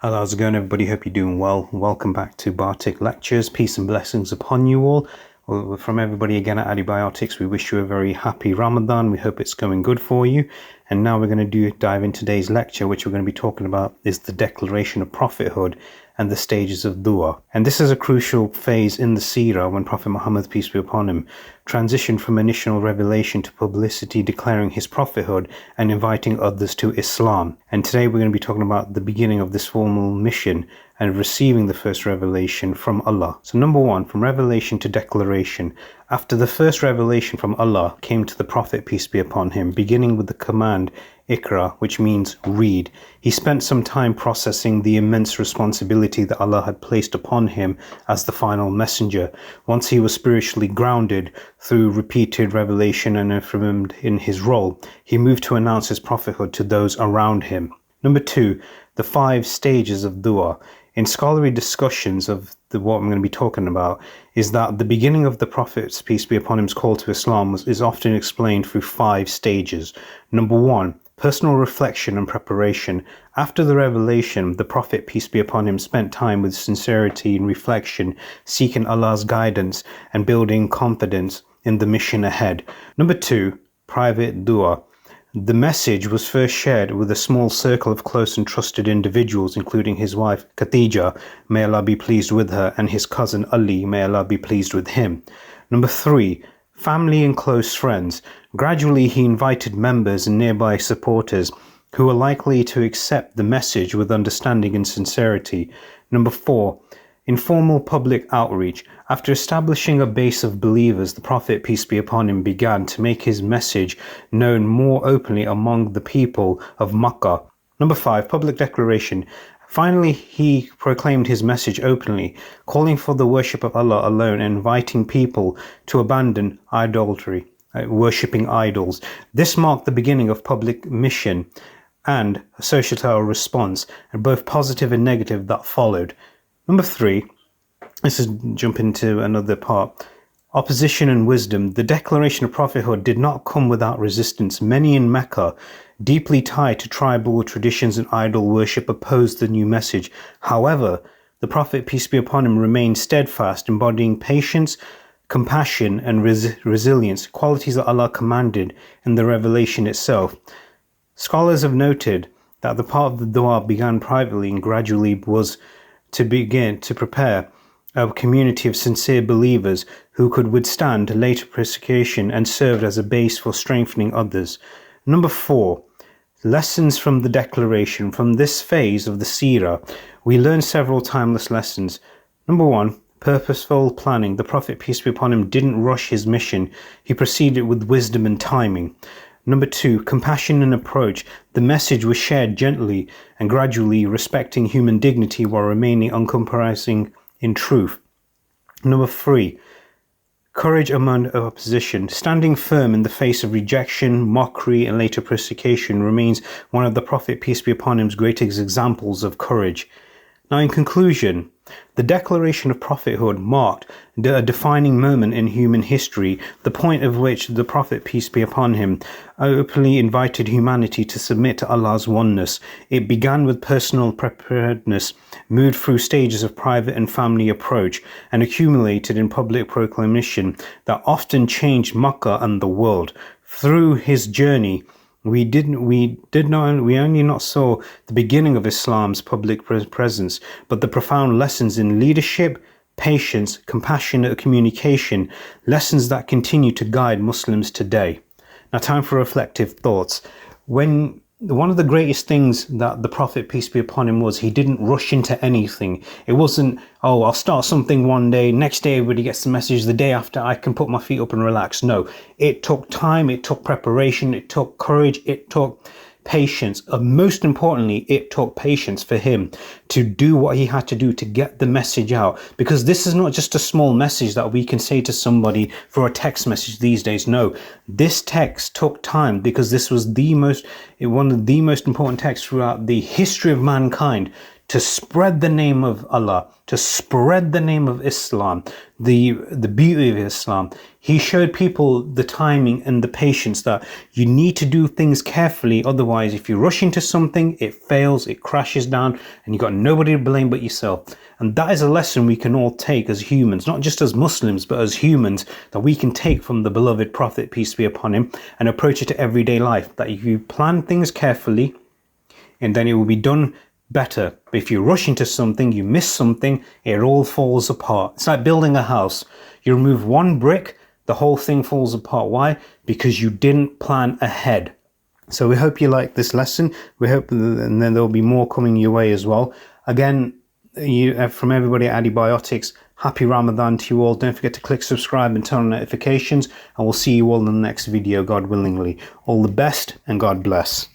Hello, how's it going, everybody? Hope you're doing well. Welcome back to AddiBiotics Lectures. Peace and blessings upon you all. Well, from everybody again at AddiBiotics, we wish you a very happy Ramadan. We hope it's going good for you. And now we're going to dive into today's lecture, which we're going to be talking about is the Declaration of Prophethood and the stages of dua. And this is a crucial phase in the seerah when Prophet Muhammad, peace be upon him, transitioned from initial revelation to publicity, declaring his prophethood and inviting others to Islam. And today we're going to be talking about the beginning of this formal mission and receiving the first revelation from Allah. So number one, from revelation to declaration. After the first revelation from Allah came to the Prophet, peace be upon him, beginning with the command Iqra, which means read. He spent some time processing the immense responsibility that Allah had placed upon him as the final messenger. Once he was spiritually grounded through repeated revelation and affirmed in his role, he moved to announce his prophethood to those around him. Number two, the 5 stages of dua. In scholarly discussions of what I'm going to be talking about is that the beginning of the Prophet's, peace be upon him's, call to Islam is often explained through 5 stages. Number one, personal reflection and preparation. After the revelation, the Prophet, peace be upon him, spent time with sincerity and reflection, seeking Allah's guidance and building confidence in the mission ahead. Number two, private dua. The message was first shared with a small circle of close and trusted individuals, including his wife Khadija, may Allah be pleased with her, and his cousin Ali, may Allah be pleased with him. Number three, family and close friends. Gradually he invited members and nearby supporters who were likely to accept the message with understanding and sincerity. Number four, informal public outreach. After establishing a base of believers, the Prophet, peace be upon him, began to make his message known more openly among the people of Makkah. Number five, public declaration. Finally, he proclaimed his message openly, calling for the worship of Allah alone and inviting people to abandon idolatry, worshipping idols. This marked the beginning of public mission and a societal response, and both positive and negative that followed. Number three, this is jump into another part. Opposition and wisdom. The declaration of prophethood did not come without resistance. Many in Mecca, deeply tied to tribal traditions and idol worship, opposed the new message. However, the Prophet, peace be upon him, remained steadfast, embodying patience, compassion, and resilience, qualities that Allah commanded in the revelation itself. Scholars have noted that the part of the dua began privately and gradually was to begin to prepare a community of sincere believers who could withstand later persecution and served as a base for strengthening others. Number four, lessons from the declaration. From this phase of the seerah, we learn several timeless lessons. Number one, purposeful planning. The Prophet, peace be upon him, didn't rush his mission. He proceeded with wisdom and timing. Number two, compassion and approach. The message was shared gently and gradually, respecting human dignity while remaining uncompromising in truth. Number three, courage among opposition. Standing firm in the face of rejection, mockery, and later persecution remains one of the Prophet, peace be upon him's, greatest examples of courage. Now, in conclusion, the Declaration of Prophethood marked a defining moment in human history, the point of which the Prophet, peace be upon him, openly invited humanity to submit to Allah's oneness. It began with personal preparedness, moved through stages of private and family approach, and accumulated in public proclamation that often changed Makkah and the world. Through his journey, we only not saw the beginning of Islam's public presence, but the profound lessons in leadership, patience, compassionate communication, lessons that continue to guide Muslims today. Now, time for reflective thoughts. One of the greatest things that the Prophet, peace be upon him, was he didn't rush into anything. It wasn't, oh, I'll start something one day, next day everybody gets the message, the day after I can put my feet up and relax. No, it took time, it took preparation, it took courage, it took patience. Most importantly, it took patience for him to do what he had to do to get the message out, because this is not just a small message that we can say to somebody for a text message these days. No, this text took time, because this was one of the most important texts throughout the history of mankind to spread the name of Allah, to spread the name of Islam, the beauty of Islam. He showed people the timing and the patience that you need to do things carefully. Otherwise, if you rush into something, it fails, it crashes down, and you've got nobody to blame but yourself. And that is a lesson we can all take as humans, not just as Muslims, but as humans, that we can take from the beloved Prophet, peace be upon him, and approach it to everyday life. That if you plan things carefully, and then it will be done better. But if you rush into something, you miss something, it all falls apart. It's like building a house. You remove one brick, the whole thing falls apart. Why? Because you didn't plan ahead. So we hope you like this lesson. We hope, and then there'll be more coming your way as well. Again, from everybody at AddiBiotics, happy Ramadan to you all. Don't forget to click subscribe and turn on notifications, and we'll see you all in the next video, God willingly. All the best, and God bless.